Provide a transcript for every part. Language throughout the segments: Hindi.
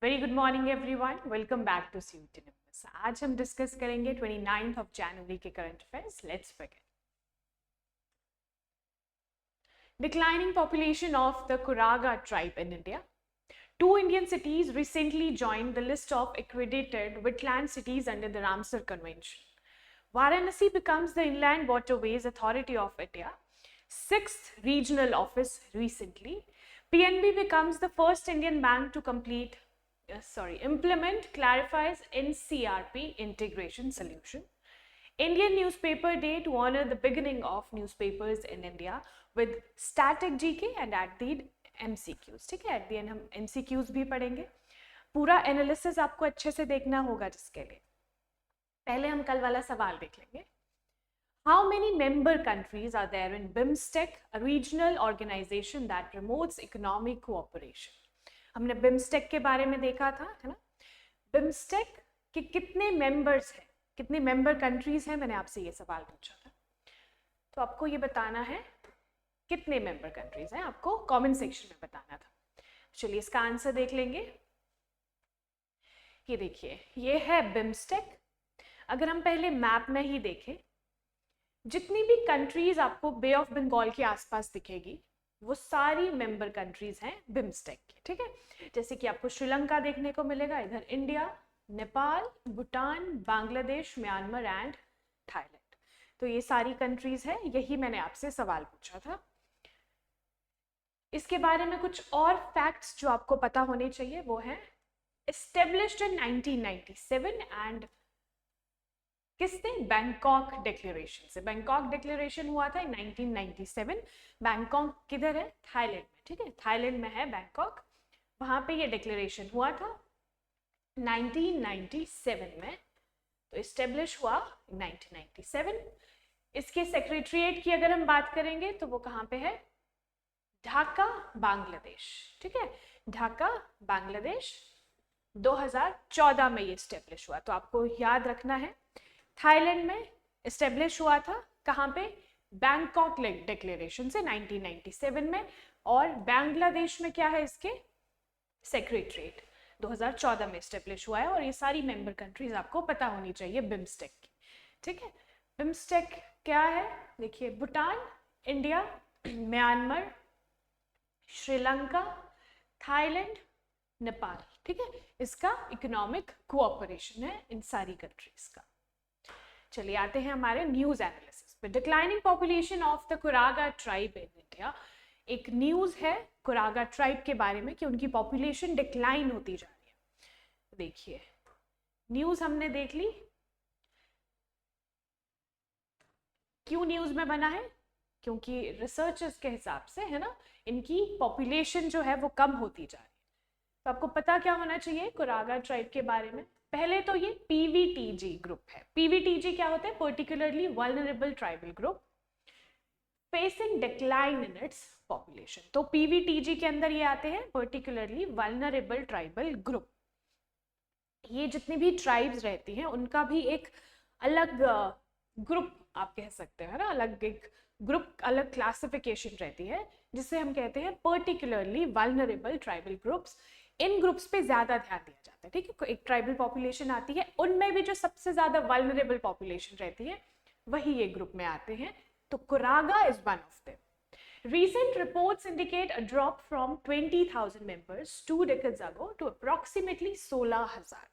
Very good morning everyone, welcome back to CUT news. आज हम डिस्कस करेंगे 29 जनवरी के current affairs. Let's begin. Declining population of the Kuraga tribe in India. Two Indian cities recently joined the list of accredited wetland cities under the Ramsar Convention. Varanasi becomes the Inland Waterways Authority of India, sixth regional office recently. PNB becomes the first Indian bank to implement clarifies NCRP integration solution. Indian Newspaper Day to honor the beginning of newspapers in India with static GK and at the MCQs. ठीक है, at the end हम MCQs भी पढ़ेंगे। पूरा एनालिसिस आपको अच्छे से देखना होगा, जिसके लिए पहले हम कल वाला सवाल देख लेंगे। How many member countries are there in BIMSTEC, a regional organization that promotes economic cooperation? हमने BIMSTEC के बारे में देखा था, है ना। BIMSTEC के कितने मेंबर्स हैं, कितने मेंबर कंट्रीज हैं, मैंने आपसे ये सवाल पूछा था। तो आपको ये बताना है कितने मेंबर कंट्रीज हैं, आपको कमेंट सेक्शन में बताना था। चलिए इसका आंसर देख लेंगे। ये देखिए, ये है BIMSTEC। अगर हम पहले मैप में ही देखें, जितनी भी कंट्रीज आपको बे ऑफ बंगाल के आसपास दिखेगी वो सारी मेंबर कंट्रीज हैं BIMSTEC की। ठीक है, जैसे कि आपको श्रीलंका देखने को मिलेगा, इधर India, Nepal, Bhutan, Bangladesh, Myanmar and Thailand. तो ये सारी कंट्रीज है, यही मैंने आपसे सवाल पूछा था। इसके बारे में कुछ और फैक्ट्स जो आपको पता होने चाहिए वो है एस्टेब्लिश्ड इन 1997 एंड किसने? बैंकॉक डिक्लेरेशन से। बैंकॉक डिक्लेरेशन हुआ था 1997। बैंकॉक किधर है? थाईलैंड में। ठीक है, थाईलैंड में है बैंकॉक, वहां पे ये डिक्लेरेशन हुआ था 1997 में। तो एस्टेब्लिश हुआ 1997। इसके सेक्रेटरीट की अगर हम बात करेंगे तो वो कहाँ पे है? ढाका, बांग्लादेश। ठीक है, ढाका, बांग्लादेश। 2014 में ये एस्टेब्लिश हुआ, तो आपको याद रखना है थाईलैंड में एस्टेब्लिश हुआ था, कहाँ पे? बैंकॉक डिक्लेरेशन से 1997 में। और बांग्लादेश में क्या है इसके? सेक्रेटरीट 2014 में एस्टेब्लिश हुआ है। और ये सारी मेंबर कंट्रीज आपको पता होनी चाहिए BIMSTEC की। ठीक है, BIMSTEC क्या है? देखिए, Bhutan, India, Myanmar, Sri Lanka, Thailand, Nepal. ठीक है, इसका इकोनॉमिक कोऑपरेशन है इन सारी कंट्रीज का। चलिए आते हैं हमारे न्यूज एनालिसिस पे। Declining population of the Kuraga tribe in India. एक न्यूज है कुरागा ट्राइब के बारे में कि उनकी पॉपुलेशन डिक्लाइन होती जा रही है। देखिए, न्यूज हमने देख ली। क्यों न्यूज में बना है? क्योंकि रिसर्चर्स के हिसाब से, है ना, इनकी पॉपुलेशन जो है वो कम होती जा रही है। तो आपको पता क्या होना चाहिए कुरागा ट्राइब के बारे में? पहले तो ये PVTG ग्रुप है। PVTG क्या होता है? Particularly vulnerable tribal group facing decline in its population. तो PVTG के अंदर ये आते हैं पर्टिकुलरली वल्नरेबल ट्राइबल ग्रुप। ये जितनी भी ट्राइब्स रहती हैं उनका भी एक अलग ग्रुप आप कह सकते हैं, है ना, अलग एक ग्रुप, अलग क्लासिफिकेशन रहती है, जिसे हम कहते हैं पर्टिकुलरली वल्नरेबल ट्राइबल ग्रुप्स। इन ग्रुप्स पे ज्यादा ध्यान दिया जाता है। ठीक है, एक ट्राइबल पॉपुलेशन आती है, उनमें भी जो सबसे ज्यादा वल्नरेबल पॉपुलेशन रहती है वही ये ग्रुप में आते हैं। तो Kuraga is one of them. Recent reports indicate a drop from 20,000 members 2 decades ago to approximately 16,000।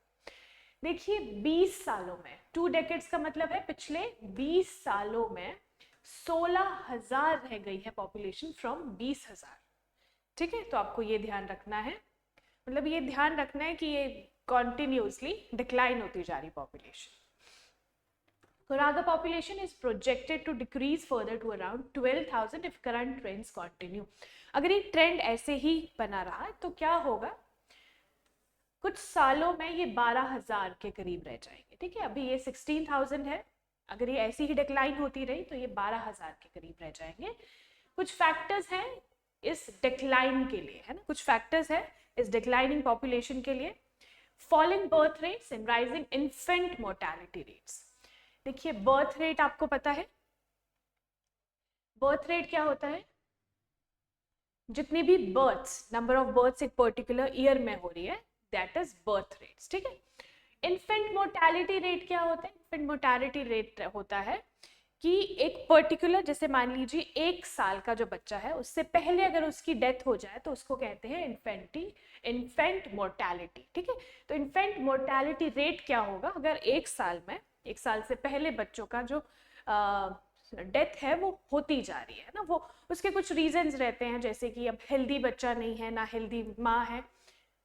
देखिए, 20 सालों में, 2 डेकेड्स का मतलब है पिछले 20 सालों में 16,000 रह गई है पॉपुलेशन फ्रॉम 20,000। ठीक है, तो आपको ये ध्यान रखना है, मतलब ये ध्यान रखना है कि ये कॉन्टिन्यूसली डिक्लाइन होती जा रही population. Kuraga population is projected to decrease further to around 12,000 if current trends continue। अगर ये ट्रेंड ऐसे ही बना रहा तो क्या होगा? कुछ सालों में ये 12,000 के करीब रह जाएंगे। ठीक है, अभी ये 16,000 है, अगर ये ऐसी ही डिक्लाइन होती रही तो ये 12,000 के करीब रह जाएंगे। कुछ फैक्टर्स हैं इस डिक्लाइन के लिए, है ना, कुछ फैक्टर्स हैं इस डिक्लाइनिंग पॉपुलेशन के लिए। Falling birth rates and rising infant mortality rates. देखिए, बर्थ रेट आपको पता है, बर्थ रेट क्या होता है? जितनी भी बर्थ्स, नंबर ऑफ बर्थ्स एक पर्टिकुलर ईयर में हो रही है, दैट इज बर्थ रेट्स, ठीक है। इन्फेंट मोर्टेलिटी रेट क्या होता है? इन्फेंट मोर्टेलिटी रेट होता है कि एक पर्टिकुलर, जैसे मान लीजिए 1 साल का जो बच्चा है उससे पहले अगर उसकी डेथ हो जाए तो उसको कहते हैं इन्फेंट मोर्टेलिटी, ठीक है। तो इन्फेंट मोर्टेलिटी रेट क्या होगा अगर 1 साल में, 1 साल से पहले बच्चों का जो डेथ है वो होती जा रही है ना, वो उसके कुछ रीजंस रहते हैं, जैसे कि अब हेल्दी बच्चा नहीं है ना हेल्दी माँ है,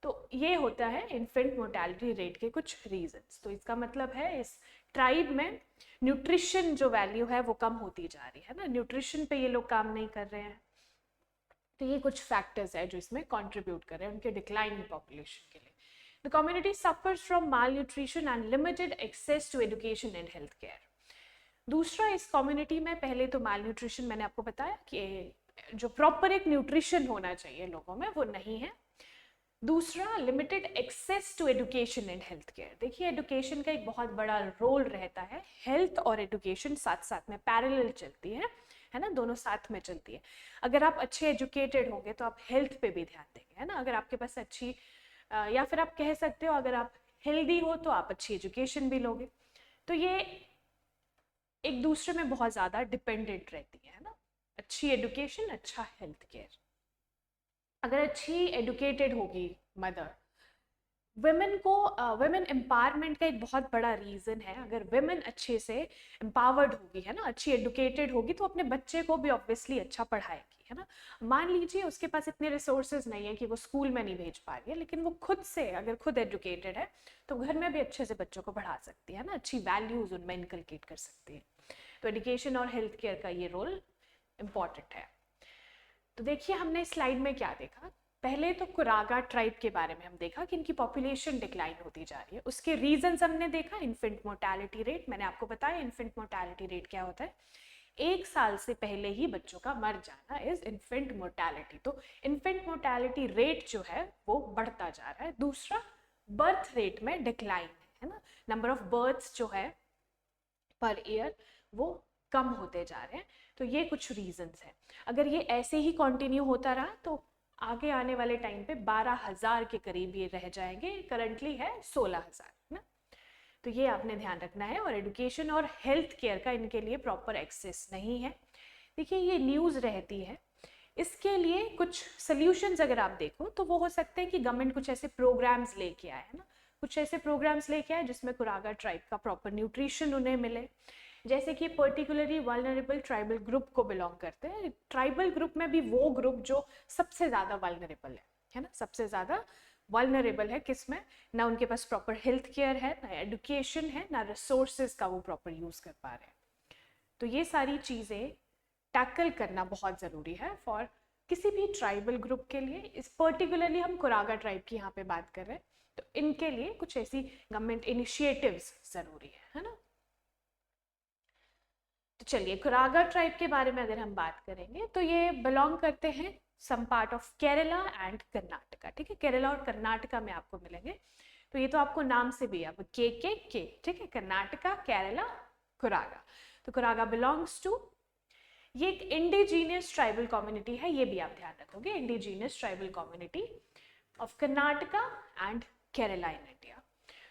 तो ये होता है इन्फेंट मोर्टेलिटी रेट के कुछ रीजंस। तो इसका मतलब है इस ट्राइब में न्यूट्रिशन जो वैल्यू है वो कम होती जा रही है ना, न्यूट्रिशन पे ये लोग काम नहीं कर रहे हैं। तो ये कुछ फैक्टर्स है जो इसमें कंट्रीब्यूट कर रहे हैं उनके डिक्लाइन पॉपुलेशन के लिए। The community suffers from malnutrition and limited access to education and health care. दूसरा, इस कम्युनिटी में पहले तो माल न्यूट्रिशन मैंने आपको बताया कि जो प्रॉपर एक न्यूट्रिशन होना चाहिए लोगों में वो नहीं है। दूसरा, limited access to education and health care. देखिए एजुकेशन का एक बहुत बड़ा रोल रहता है, हेल्थ और एजुकेशन साथ साथ में पैरेलल चलती है ना, दोनों साथ में चलती है। अगर आप अच्छे एजुकेटेड होंगे तो आप हेल्थ पे भी ध्यान देंगे, है ना। अगर आपके पास अच्छी या फिर आप कह सकते हो अगर आप हेल्दी हो तो आप अच्छी एजुकेशन भी लोगे। तो ये एक दूसरे में बहुत ज़्यादा डिपेंडेंट रहती है ना, अच्छी एजुकेशन, अच्छा हेल्थ केयर। अगर अच्छी एजुकेटेड होगी मदर, वुमेन को वुमेन एम्पावरमेंट का एक बहुत बड़ा रीज़न है, अगर वुमेन अच्छे से एम्पावर्ड होगी, है ना, अच्छी एजुकेटेड होगी तो अपने बच्चे को भी ऑब्वियसली अच्छा पढ़ाएगी, है ना। मान लीजिए उसके पास इतने रिसोर्सेज नहीं है कि वो स्कूल में नहीं भेज पा रही है, लेकिन वो खुद से अगर खुद एजुकेटेड है तो घर में भी अच्छे से बच्चों को पढ़ा सकती है ना, अच्छी वैल्यूज़ उनमें इनकलकेट कर सकती है। तो एजुकेशन और हेल्थ केयर का ये रोल इम्पॉर्टेंट है। तो देखिए हमने स्लाइड में क्या देखा, पहले तो कुरागा ट्राइब के बारे में हम देखा कि इनकी पॉपुलेशन डिक्लाइन होती जा रही है, उसके रीजंस हमने देखा। इन्फेंट मोर्टेलिटी रेट, मैंने आपको बताया इन्फेंट मोर्टेलिटी रेट क्या होता है, 1 साल से पहले ही बच्चों का मर जाना इज इन्फेंट मोर्टेलिटी। तो इन्फेंट मोर्टेलिटी रेट जो है वो बढ़ता जा रहा है। दूसरा, बर्थ रेट में डिक्लाइन है ना, नंबर ऑफ बर्थ्स जो है पर ईयर वो कम होते जा रहे हैं। तो ये कुछ रीजंस हैं। अगर ये ऐसे ही कंटिन्यू होता रहा तो आगे आने वाले टाइम पे 12,000 के करीब ये रह जाएंगे, करंटली है 16,000 ना। तो ये आपने ध्यान रखना है। और एजुकेशन और हेल्थ केयर का इनके लिए प्रॉपर एक्सेस नहीं है। देखिए ये न्यूज़ रहती है, इसके लिए कुछ सल्यूशंस अगर आप देखो तो वो हो सकते हैं कि गवर्नमेंट कुछ ऐसे प्रोग्राम्स लेके आए, है ना, कुछ ऐसे प्रोग्राम्स लेके आए जिसमें कुरागा ट्राइब का प्रॉपर न्यूट्रिशन उन्हें मिले। जैसे कि पर्टिकुलरली वल्नरेबल ट्राइबल ग्रुप को बिलोंग करते हैं, ट्राइबल ग्रुप में भी वो ग्रुप जो सबसे ज़्यादा वल्नरेबल है ना, सबसे ज़्यादा वल्नरेबल है किसमें, ना उनके पास प्रॉपर हेल्थ केयर है, ना एजुकेशन है, ना रिसोर्सेज का वो प्रॉपर यूज़ कर पा रहे हैं। तो ये सारी चीज़ें टैकल करना बहुत ज़रूरी है फॉर किसी भी ट्राइबल ग्रुप के लिए। इस पर्टिकुलरली हम कुरागा ट्राइब की यहाँ पे बात कर रहे हैं, तो इनके लिए कुछ ऐसी गवर्नमेंट इनिशिएटिव्स ज़रूरी है ना। तो चलिए कुरागा ट्राइब के बारे में अगर हम बात करेंगे तो ये बिलोंग करते हैं some part of Kerala and Karnataka, ठीक है। केरला और कर्नाटका में आपको मिलेंगे। तो ये तो आपको नाम से भी अब के, ठीक है, कर्नाटका, केरला, कुरागा। तो कुरागा बिलोंग्स टू, ये एक इंडिजीनियस ट्राइबल कम्युनिटी है, ये भी आप ध्यान रखोगे, indigenous tribal community of Karnataka and Kerala in India.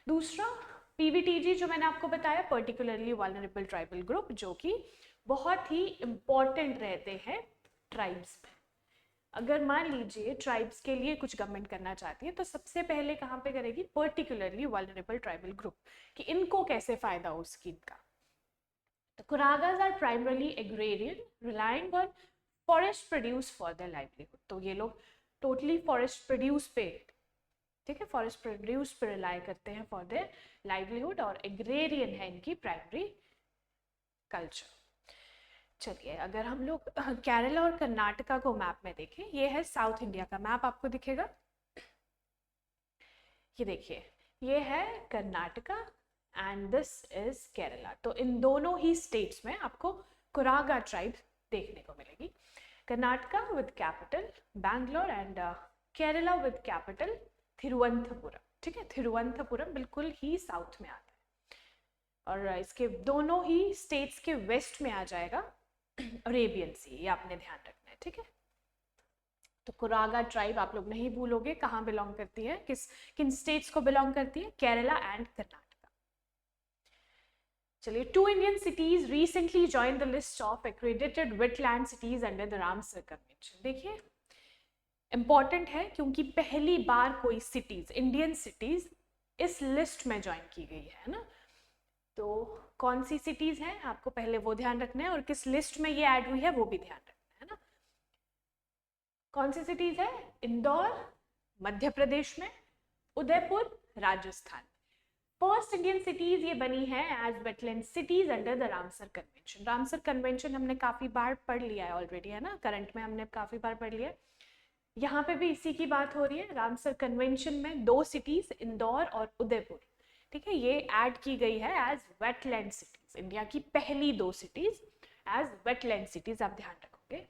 दूसरा, पीवीटीजी जो मैंने आपको बताया, पर्टिकुलरली वल्नरेबल ट्राइबल ग्रुप, जो कि बहुत ही इंपॉर्टेंट रहते हैं ट्राइब्स में। अगर मान लीजिए ट्राइब्स के लिए कुछ गवर्नमेंट करना चाहती है तो सबसे पहले कहाँ पे करेगी, पर्टिकुलरली वल्नरेबल ट्राइबल ग्रुप, कि इनको कैसे फायदा हो स्कीम का। The Kuragas are primarily agrarian, relying on forest produce for their livelihood. तो ये लोग टोटली फॉरेस्ट प्रोड्यूस पे, ठीक है, फॉरेस्ट प्रोड्यूस पे रिलाई करते हैं फॉर देयर लाइवलीहुड, और एग्रेरियन है इनकी प्राइमरी कल्चर। चलिए अगर हम लोग केरला और कर्नाटका को मैप में देखें, ये है साउथ इंडिया का मैप आपको दिखेगा, ये देखिए ये है Karnataka and this is Kerala. तो इन दोनों ही स्टेट्स में आपको कुरागा ट्राइब देखने को मिलेगी। Karnataka with capital Bangalore and Kerala with capital Thiruvananthapuram, ठीक है, थिरुवनंतपुरम बिल्कुल ही साउथ में आता है। और इसके दोनों ही स्टेट्स के वेस्ट में आ जाएगा अरेबियन सी, ये आपने ध्यान रखना है, ठीक है। तो कुरागा ट्राइब आप लोग नहीं भूलोगे कहाँ बिलोंग करती है, किन स्टेट्स को बिलोंग करती है, केरला एंड कर्नाटका। चलिए, 2 Indian cities recently join the list of accredited wetland cities under the Ramsar convention. देखिए इंपॉर्टेंट है क्योंकि पहली बार कोई सिटीज, इंडियन सिटीज इस लिस्ट में ज्वाइन की गई है ना। तो कौन सी सिटीज हैं आपको पहले वो ध्यान रखना है, और किस लिस्ट में ये ऐड हुई है वो भी ध्यान रखना है ना। कौन सी सिटीज है, इंदौर मध्य प्रदेश में, Udaipur Rajasthan. First Indian cities ये बनी है as wetland cities under the Ramsar convention. Ramsar convention हमने काफी बार पढ़ लिया है ऑलरेडी, है ना, करंट में हमने काफी बार पढ़ लिया। यहाँ पे भी इसी की बात हो रही है। रामसर कन्वेंशन में 2 सिटीज इंदौर और उदयपुर, ठीक है, ये ऐड की गई है एज वेटलैंड सिटीज। इंडिया की पहली 2 सिटीज एज वेटलैंड सिटीज, आप ध्यान रखोगे।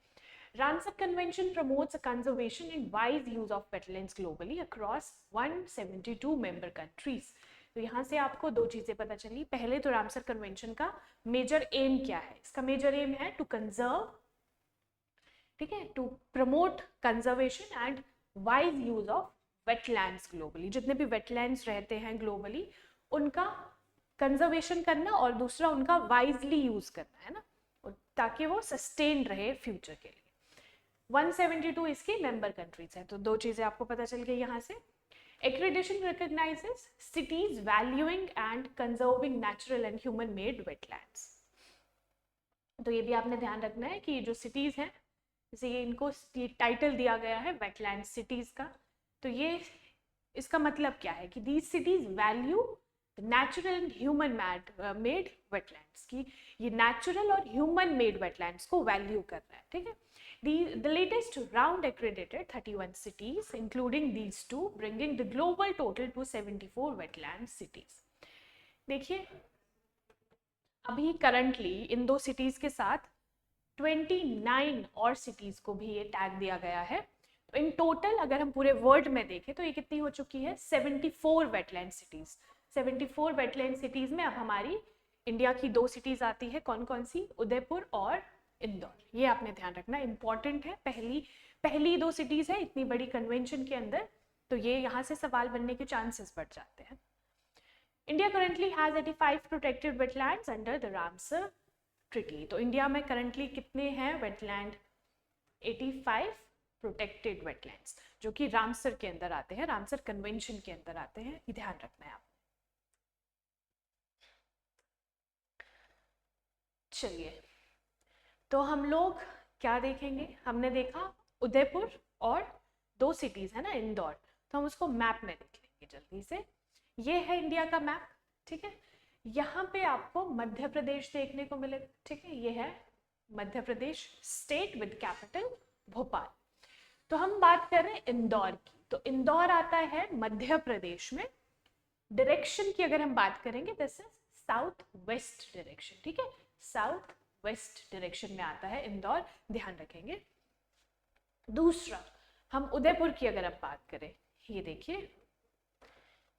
Ramsar Convention promotes a conservation and wise use of wetlands globally across 172 member countries. तो यहाँ से आपको 2 चीजें पता चली। पहले तो रामसर कन्वेंशन का मेजर एम क्या है, इसका मेजर एम है टू कंजर्व, ठीक है, to promote conservation and wise use of wetlands globally. जितने भी वेटलैंड्स रहते हैं ग्लोबली उनका कंजर्वेशन करना और दूसरा उनका वाइजली यूज करना, है ना, ताकि वो सस्टेन रहे फ्यूचर के लिए। 172 इसकी मेंबर कंट्रीज हैं। तो 2 चीजें आपको पता चल गई यहाँ से। Accreditation recognizes cities valuing and conserving natural and human made wetlands. तो ये भी आपने ध्यान रखना है कि जो सिटीज हैं, जैसे ये इनको ये टाइटल दिया गया है वेटलैंड सिटीज का, तो ये इसका मतलब क्या है कि these cities value natural and human made wetlands की, ये नेचुरल और ह्यूमन मेड वेटलैंड्स को वैल्यू कर रहा है, ठीक है। The latest round accredited 31 cities including these 2, bringing the global total to 74 wetland cities. देखिए अभी करंटली इन 2 सिटीज के साथ 29 और सिटीज को भी ये टैग दिया गया है। तो इन टोटल अगर हम पूरे वर्ल्ड में देखें तो ये कितनी हो चुकी है, 74 वेटलैंड सिटीज। 74 वेटलैंड सिटीज में अब हमारी इंडिया की 2 सिटीज आती है, कौन कौन सी, उदयपुर और इंदौर। ये आपने ध्यान रखना, इंपॉर्टेंट है। पहली 2 सिटीज है इतनी बड़ी कन्वेंशन के अंदर, तो ये यहाँ से सवाल बनने के चांसेस बढ़ जाते हैं। India currently has 85 protected wetlands under the Ramsar treaty. तो इंडिया में करंटली कितने हैं वेटलैंड, 85 प्रोटेक्टेड वेटलैंड्स, जो कि रामसर के अंदर आते हैं, रामसर कन्वेंशन के अंदर आते हैं, ये ध्यान रखना है आप। चलिए, तो हम लोग क्या देखेंगे, हमने देखा उदयपुर और 2 सिटीज है ना, इंदौर, तो हम उसको मैप में देख लेंगे जल्दी से। ये है इंडिया का मैप, ठीक है। यहाँ पे आपको मध्य प्रदेश देखने को मिलेगा, ठीक है, ये है Madhya Pradesh state with capital Bhopal. तो हम बात कर रहे हैं इंदौर की, तो इंदौर आता है मध्य प्रदेश में। डायरेक्शन की अगर हम बात करेंगे, this is south west direction, ठीक है, साउथ वेस्ट डायरेक्शन में आता है इंदौर, ध्यान रखेंगे। दूसरा, हम उदयपुर की अगर आप बात करें, ये देखिए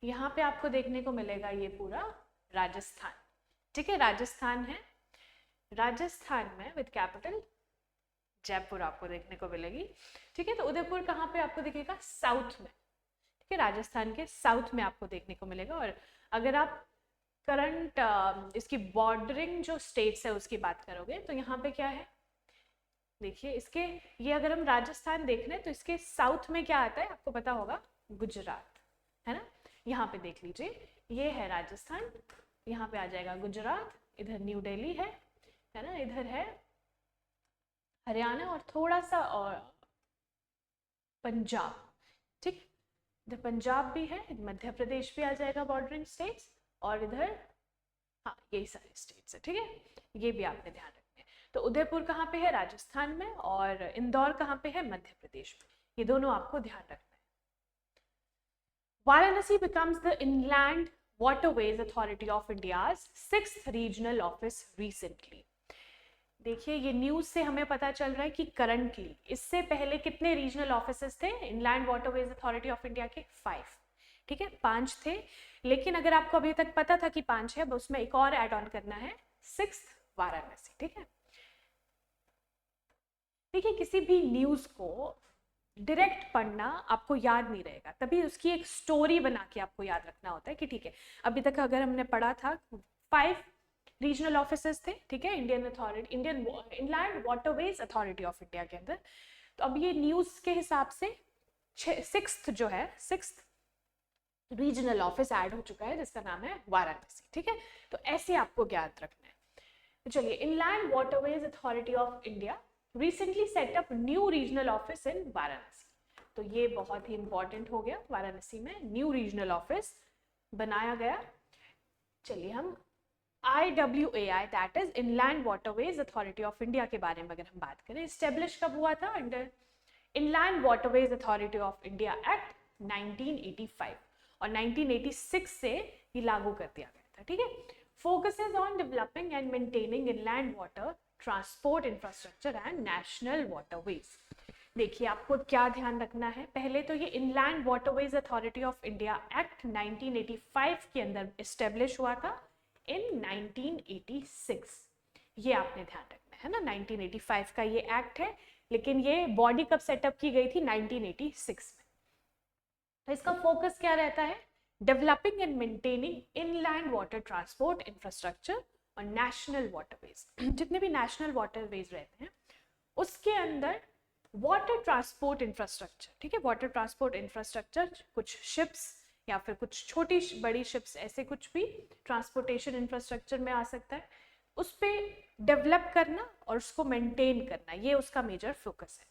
यहाँ पे आपको देखने को मिलेगा ये पूरा राजस्थान, ठीक है, राजस्थान है। राजस्थान में विद कैपिटल जयपुर आपको देखने को मिलेगी, ठीक है। तो उदयपुर कहाँ पे आपको दिखेगा, साउथ में, ठीक है, राजस्थान के साउथ में आपको देखने को मिलेगा। और अगर आप करंट इसकी बॉर्डरिंग जो स्टेट्स है उसकी बात करोगे तो यहाँ पे क्या है, देखिए इसके, ये अगर हम राजस्थान देख रहे हैं तो इसके साउथ में क्या आता है आपको पता होगा, गुजरात, है ना। यहाँ पे देख लीजिए, ये है राजस्थान, यहाँ पे आ जाएगा गुजरात, इधर न्यू दिल्ली है ना, इधर है हरियाणा और थोड़ा सा और पंजाब, ठीक, इधर पंजाब भी है, मध्य प्रदेश भी आ जाएगा बॉर्डरिंग स्टेट्स, और इधर हाँ यही सारे स्टेट्स है, ठीक है, ये भी आपने ध्यान रखना है। तो उदयपुर कहाँ पे है, राजस्थान में, और इंदौर कहाँ पे है, मध्य प्रदेश में, ये दोनों आपको ध्यान रखना है। Varanasi becomes the Inland Waterways Authority of India's 6th regional office recently. देखिए ये न्यूज से हमें पता चल रहा है कि करंटली, इससे पहले कितने रीजनल ऑफिसेस थे inland waterways authority of India के, 5, ठीक है, 5 थे। लेकिन अगर आपको अभी तक पता था कि 5 है, अब उसमें एक और ऐड ऑन करना है, 6th वाराणसी, ठीक है। देखिए किसी भी न्यूज को डायरेक्ट पढ़ना आपको याद नहीं रहेगा, तभी उसकी एक स्टोरी बना के आपको याद रखना होता है कि ठीक है, अभी तक अगर हमने पढ़ा था 5 रीजनल ऑफिसेस थे, ठीक है, Indian inland waterways authority of India के अंदर, तो अब ये न्यूज के हिसाब से 6th रीजनल ऑफिस ऐड हो चुका है जिसका नाम है वाराणसी, ठीक है, तो ऐसे आपको याद रखना है। तो चलिए, inland waterways authority of India recently set up new regional office in Varanasi, तो ये बहुत ही इंपॉर्टेंट हो गया, वाराणसी में न्यू रीजनल ऑफिस बनाया गया। चलिए, हम IWAI that is inland waterways authority of India के बारे में अगर हम बात करें, स्टेब्लिश कब हुआ था? Under inland waterways authority of India act 1985, और 1986 से ये लागू कर दिया गया था, ठीक है। Focuses on developing and maintaining inland water transport infrastructure and national waterways. देखिए, आपको क्या ध्यान रखना है, पहले तो ये inland waterways authority of India act 1985 के अंदर एस्टेब्लिश हुआ था इन 1986, ये आपने ध्यान रखना है ना, 1985 का ये एक्ट है, लेकिन ये बॉडी कब सेटअप की गई थी? 1986 में। तो इसका फोकस क्या रहता है? Developing and maintaining inland water transport infrastructure और नेशनल वाटरवेज। जितने भी नेशनल वाटरवेज रहते हैं उसके अंदर वाटर ट्रांसपोर्ट इंफ्रास्ट्रक्चर, ठीक है, वाटर ट्रांसपोर्ट इंफ्रास्ट्रक्चर, कुछ शिप्स या फिर कुछ छोटी बड़ी शिप्स, ऐसे कुछ भी ट्रांसपोर्टेशन इंफ्रास्ट्रक्चर में आ सकता है, उस पर डेवलप करना और उसको मेंटेन करना, ये उसका मेजर फोकस है।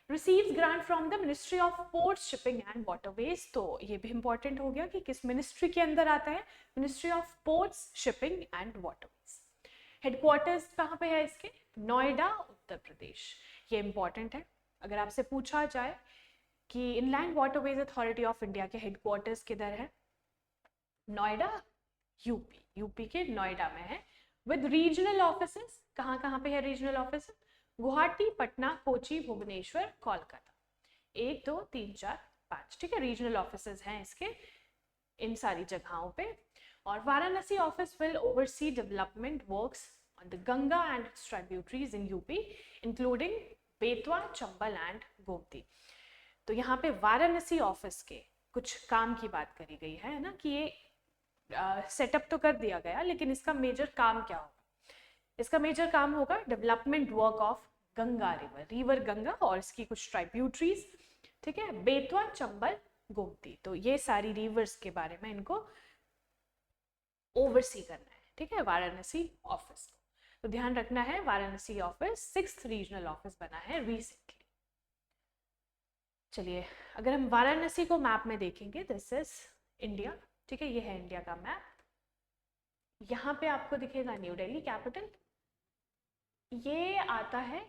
Receives grant from the ministry of ports, shipping and waterways, तो ये भी इंपॉर्टेंट हो गया कि किस मिनिस्ट्री के अंदर आता है, ministry of ports, shipping and waterways. Headquarters कहाँ पे है इसके? नोएडा, उत्तर प्रदेश, ये इंपॉर्टेंट है। अगर आपसे पूछा जाए कि inland waterways authority of India के हेडक्वार्टर्स किधर है? नोएडा, यूपी के नोएडा में है, विद रीजनल ऑफिसेस। कहाँ कहाँ पे है रीजनल ऑफिस? गुवाहाटी, पटना, कोची, भुवनेश्वर, कोलकाता, 1 2 3 4 5, ठीक है, रीजनल ऑफिसेस हैं इसके इन सारी जगहों पे। और Varanasi office will oversee development works on the Ganga and it's tributaries in UP, including Betwa, Chambal and Gomti. तो यहाँ पे वाराणसी ऑफिस के कुछ काम की बात करी गई है ना, कि ये सेटअप तो कर दिया गया, लेकिन इसका मेजर काम क्या होगा? इसका मेजर काम होगा development work of Ganga river Ganga और इसकी कुछ ट्राइब्यूटरीज, ठीक है, बेतवा, चंबल, गोमती, तो ये सारी रिवर्स के बारे में इनको ओवरसी करना है, ठीक है, वाराणसी ऑफिस को। तो ध्यान रखना है, Varanasi office 6th regional office बना है रिसेंटली। चलिए, अगर हम वाराणसी को मैप में देखेंगे, दिस इज इंडिया, ठीक है, ये है इंडिया का मैप। यहाँ पे आपको दिखेगा न्यू दिल्ली कैपिटल, ये आता है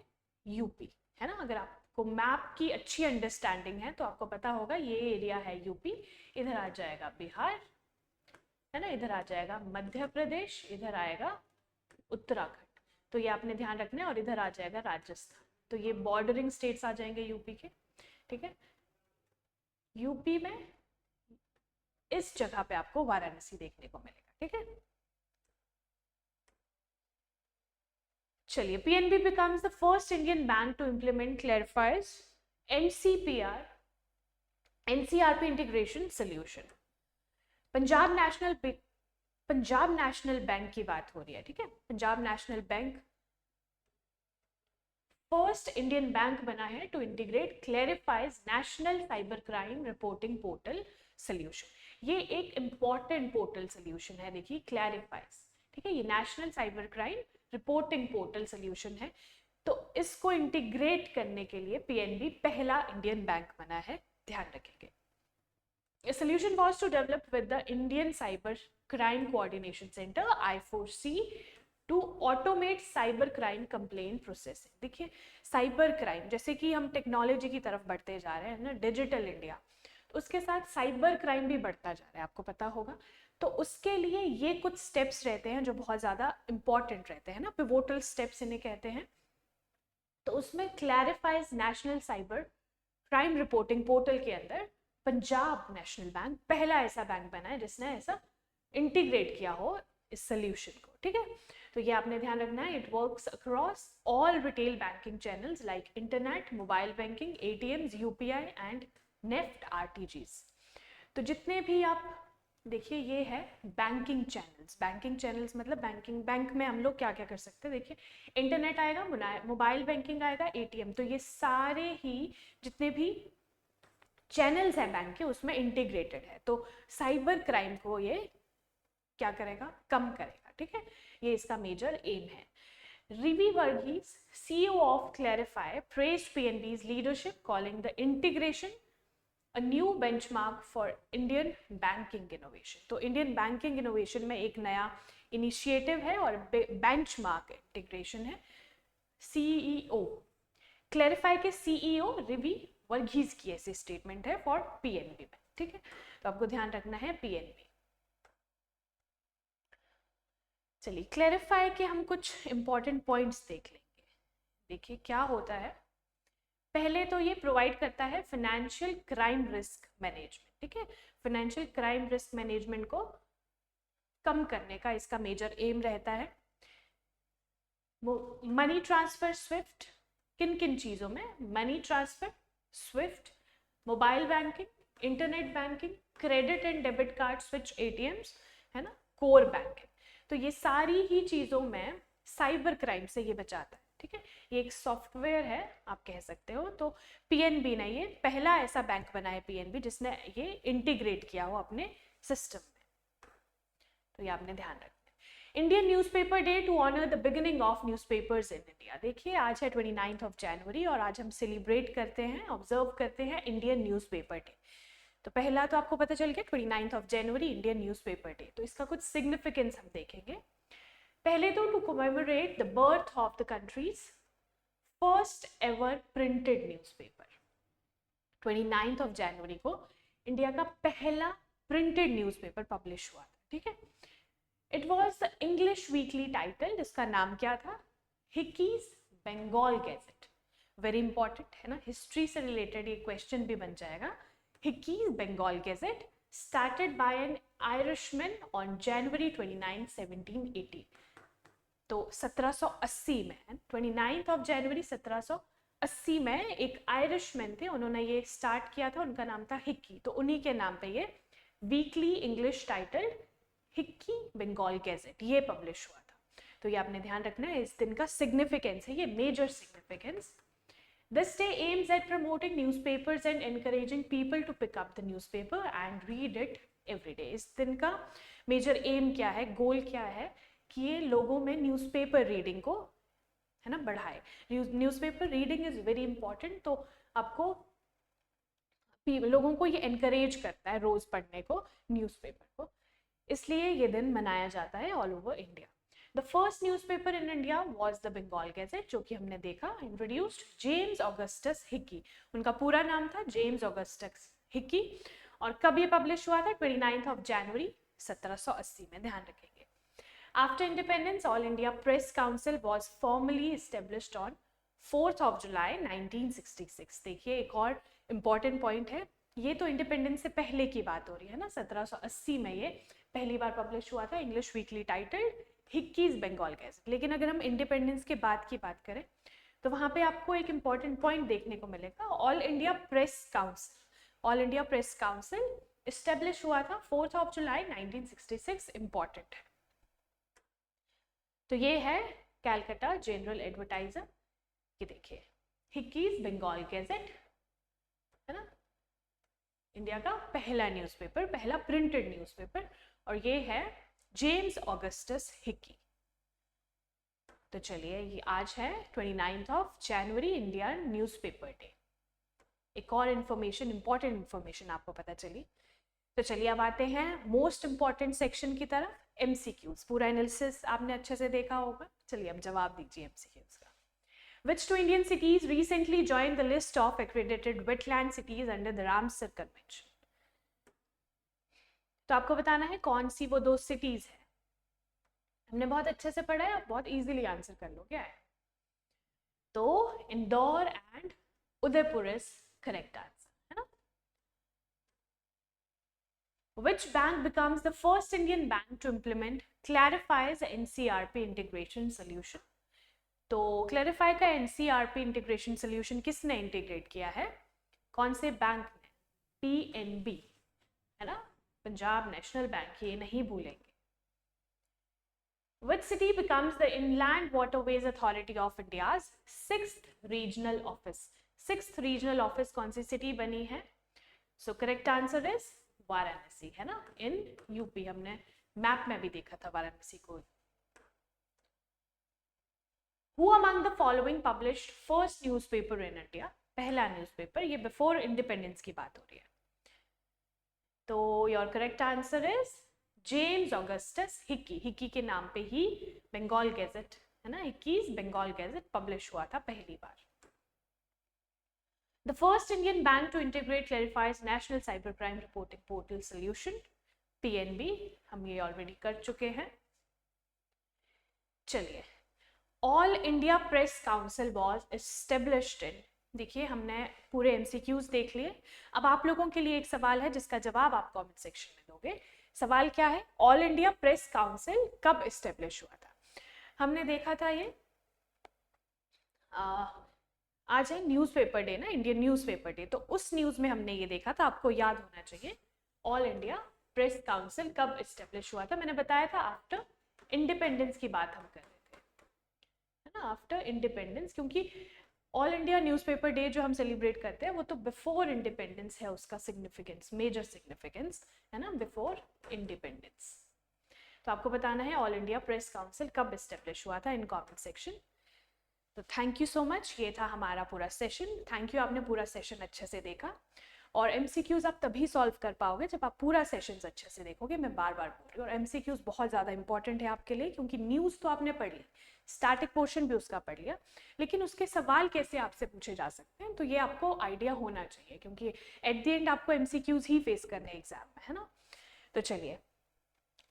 यूपी, है ना। अगर आपको मैप की अच्छी अंडरस्टैंडिंग है तो आपको पता होगा ये एरिया है यूपी, इधर आ जाएगा बिहार, है ना, इधर आ जाएगा मध्य प्रदेश, इधर आएगा उत्तराखंड, तो ये आपने ध्यान रखना है, और इधर आ जाएगा राजस्थान, तो ये बॉर्डरिंग स्टेट्स आ जाएंगे यूपी के, ठीक है। यूपी में इस जगह पे आपको वाराणसी देखने को मिलेगा, ठीक है। चलिए, PNB becomes the first Indian bank to implement clarifies NCRP integration solution. Punjab national bank की बात हो रही है, ठीक है। Punjab national bank first Indian bank बना है to integrate clarifies national cyber crime reporting portal solution. ये एक इंपॉर्टेंट पोर्टल सोल्यूशन है, देखिए, क्लैरिफाइज, ठीक है, ये national cyber crime reporting portal solution है। तो इसको इंटीग्रेट करने के लिए PNB पहला इंडियन बैंक बना है, ध्यान रखेंगे। A solution was to develop with the Indian Cyber Crime Coordination Center I4C to automate cyber crime complaint processing। देखिए, साइबर क्राइम, जैसे कि हम टेक्नोलॉजी की तरफ बढ़ते जा रहे हैं ना, डिजिटल इंडिया, तो उसके साथ साइबर क्राइम भी बढ़ता जा रहा है, आपको पता होगा। तो उसके लिए ये कुछ स्टेप्स रहते हैं जो बहुत ज़्यादा इंपॉर्टेंट रहते हैं ना, पिवोटल स्टेप्स इन्हें कहते हैं। तो उसमें clarifies national cyber crime reporting portal के अंदर पंजाब नेशनल बैंक पहला ऐसा बैंक बना है जिसने ऐसा इंटीग्रेट किया हो इस सोल्यूशन को, ठीक है। तो ये आपने ध्यान रखना है, it works across all retail banking channels like internet, mobile banking, ATMs, UPI and NEFT RTGS. तो जितने भी आप देखिए, ये है बैंकिंग चैनल्स। बैंकिंग चैनल्स मतलब बैंकिंग, बैंक में हम लोग क्या क्या कर सकते हैं, देखिए इंटरनेट आएगा, मोबाइल बैंकिंग आएगा, एटीएम, तो ये सारे ही जितने भी चैनल्स हैं बैंक के उसमें इंटीग्रेटेड है। तो साइबर क्राइम को ये क्या करेगा, कम करेगा, ठीक है। ये इसका मेजर एम है। Rivi Varghese, CEO of Clarify, praised PNB's leadership, calling the integration a new benchmark for Indian banking innovation. तो Indian banking innovation में एक नया इनिशिएटिव है और बेंचमार्क इंटीग्रेशन है। CEO क्लैरिफाई के CEO रिवी वर्गीज की ऐसी स्टेटमेंट है फॉर पीएनबी में, ठीक है। तो आपको ध्यान रखना है पीएनबी। चलिए क्लैरिफाई के हम कुछ इंपॉर्टेंट पॉइंट्स देख लेंगे। देखिए क्या होता है, पहले तो ये प्रोवाइड करता है फाइनेंशियल क्राइम रिस्क मैनेजमेंट, ठीक है। फाइनेंशियल क्राइम रिस्क मैनेजमेंट को कम करने का इसका मेजर एम रहता है। मनी ट्रांसफर स्विफ्ट, किन किन चीज़ों में, money transfer, Swift, mobile banking, internet banking, credit and debit card switch, ATMs, है ना, कोर बैंकिंग। तो ये सारी ही चीज़ों में साइबर क्राइम से ये बचाता है, ठीक है। ये एक सॉफ्टवेयर है आप कह सकते हो। तो पीएनबी ने ये पहला ऐसा बैंक बना है, पीएनबी, जिसने ये इंटीग्रेट किया हो अपने सिस्टम में। तो ये आपने ध्यान रखना है। Indian newspaper day to honour the beginning of newspapers in India. देखिए आज है 29 जनवरी और आज हम सेलिब्रेट करते हैं, ऑब्जर्व करते हैं इंडियन न्यूज़पेपर डे। तो पहला तो आपको पता चल गया 29 जनवरी इंडियन न्यूज़पेपर डे। तो इसका कुछ सिग्निफिकेंस हम देखेंगे। पहले तो to commemorate the birth of the country's first ever printed newspaper. 29 जनवरी को इंडिया का पहला प्रिंटेड न्यूज़पेपर पब्लिश हुआ था, ठीक है। It was the English weekly title, जिसका नाम क्या था, Hicky's Bengal gazette. Very important है ना, हिस्ट्री से रिलेटेड ये क्वेश्चन भी बन जाएगा। Hicky's Bengal gazette started by an Irishman on January 29, 1780। तो 1780 में, 29 जनवरी 1780 में एक आयरिशमैन थे, उन्होंने ये स्टार्ट किया था, उनका नाम था हिक्की। तो उन्हीं के नाम पे ये weekly English title Hicky Bengal gazette ये पब्लिश हुआ था। तो ये आपने ध्यान रखना है, इस दिन का सिग्निफिकेंस है, ये major significance. This day aims at promoting newspapers and encouraging people to pick up the newspaper and read it every day. इस दिन का मेजर एम क्या है, गोल क्या है, कि ये लोगों में न्यूज़पेपर रीडिंग को, है ना, बढ़ाए। Newspaper reading is very important. तो आपको लोगों को ये एनकरेज करता है रोज पढ़ने को न्यूज़पेपर को, इसलिए ये दिन मनाया जाता है all over India. The first newspaper in India was the Bengal gazette, जो कि हमने देखा, इंट्रोड्यूस्ड जेम्स ऑगस्टस हिक्की। उनका पूरा नाम था जेम्स ऑगस्टस हिक्की। और कब ये पब्लिश हुआ था, 29 जनवरी 1780 में, ध्यान रखेंगे। After independence all India press council was formally established on 4 जुलाई 1966। देखिए एक और इम्पॉर्टेंट पॉइंट है, ये तो इंडिपेंडेंस से पहले की बात हो रही है ना, 1780 में ये पहली बार पब्लिश हुआ था, English weekly titled Hicky's Bengal gazette. लेकिन अगर हम इंडिपेंडेंस के बाद की बात करें तो वहाँ पे आपको एक इम्पॉर्टेंट पॉइंट देखने को मिलेगा, all India press council. All India press council establish हुआ था 4 जुलाई 1966, इम्पॉर्टेंट है। तो ये है कैलकाटा जनरल एडवर्टाइजर, ये देखिए हिक्कीज बंगाल गैजेट, है ना, इंडिया का पहला न्यूज़पेपर, पहला प्रिंटेड न्यूज़पेपर, और ये है जेम्स ऑगस्टस हिक्की। तो चलिए ये आज है 29 जनवरी इंडियन न्यूज़पेपर डे। एक और इन्फॉर्मेशन, इंपॉर्टेंट इन्फॉर्मेशन आपको पता चली। तो चलिए अब आते हैं मोस्ट इंपॉर्टेंट सेक्शन की तरफ, एमसीक्यूज। पूरा एनालिसिस आपने अच्छे से देखा होगा, चलिए अब जवाब दीजिए एमसीक्यूज का। Which two Indian cities recently joined the list of accredited wetland cities under the Ramsar Convention? तो आपको बताना है कौन सी वो दो सिटीज है। हमने बहुत अच्छे से पढ़ा है, आप बहुत इजीली आंसर कर लो, क्या है। तो Indore and Udaipur is correct answer, है ना। Which bank becomes the first Indian bank to implement Clarify's NCRP integration solution? तो Clarify का NCRP integration solution किसने इंटीग्रेट किया है? कौन से बैंक ने? PNB, है ना, पंजाब नेशनल बैंक, ये नहीं भूलेंगे. Which city becomes the Inland Waterways Authority of India's 6th regional office? 6th regional office कौन सी city बनी है? So correct answer is Varanasi, है ना, in यूपी. हमने मैप में भी देखा था वाराणसी को. Who among the following published first newspaper in India? पहला न्यूज़पेपर, ये बिफोर इंडिपेंडेंस की बात हो रही है. तो your correct answer is James Augustus Hickey. Hickey के नाम पे ही बंगाल गैजेट, है ना, 21 बंगाल गैजेट पब्लिश हुआ था पहली बार. The first Indian bank to integrate Clarify's National Cybercrime Reporting Portal solution, PNB, हम ये ऑलरेडी कर चुके हैं. चलिए, all India press council was established in. देखिए, हमने पूरे एमसीक्यूज देख लिए. अब आप लोगों के लिए एक सवाल है जिसका जवाब आप कमेंट सेक्शन में दोगे. सवाल क्या है? ऑल इंडिया प्रेस काउंसिल कब एस्टेब्लिश हुआ था? हमने देखा था ये आज है न्यूज़पेपर डे ना, इंडियन न्यूज़पेपर डे. तो उस न्यूज़ में हमने ये देखा था, आपको याद होना चाहिए, ऑल इंडिया प्रेस काउंसिल कब एस्टेब्लिश हुआ था. मैंने बताया था आफ्टर इंडिपेंडेंस की बात हम कर रहे थे, है ना, आफ्टर इंडिपेंडेंस, क्योंकि ऑल इंडिया न्यूज़पेपर डे जो हम सेलिब्रेट करते हैं वो तो बिफोर इंडिपेंडेंस है, उसका सिग्निफिकेंस, मेजर सिग्निफिकेंस, है ना, बिफोर इंडिपेंडेंस. तो आपको बताना है ऑल इंडिया प्रेस काउंसिल कब एस्टेब्लिश हुआ था इन कमेंट सेक्शन. तो थैंक यू सो मच, ये था हमारा पूरा सेशन. थैंक यू, आपने पूरा सेशन अच्छे से देखा. और एमसीक्यूज आप तभी सॉल्व कर पाओगे जब आप पूरा सेशन अच्छे से देखोगे. मैं बार बार बोल रही हूँ, और एमसीक्यूज बहुत ज़्यादा इंपॉर्टेंट है आपके लिए, क्योंकि न्यूज़ तो आपने पढ़ ली, स्टैटिक पोर्शन भी उसका पढ़ लिया, लेकिन उसके सवाल कैसे आपसे पूछे जा सकते हैं, तो ये आपको आइडिया होना चाहिए, क्योंकि एट द एंड आपको एमसीक्यूज ही फेस करने हैं एग्जाम में, है ना. तो चलिए,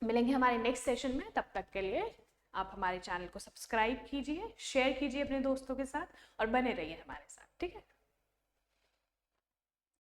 मिलेंगे हमारे नेक्स्ट सेशन में. तब तक के लिए आप हमारे चैनल को सब्सक्राइब कीजिए, शेयर कीजिए अपने दोस्तों के साथ, और बने रहिए हमारे साथ, ठीक है.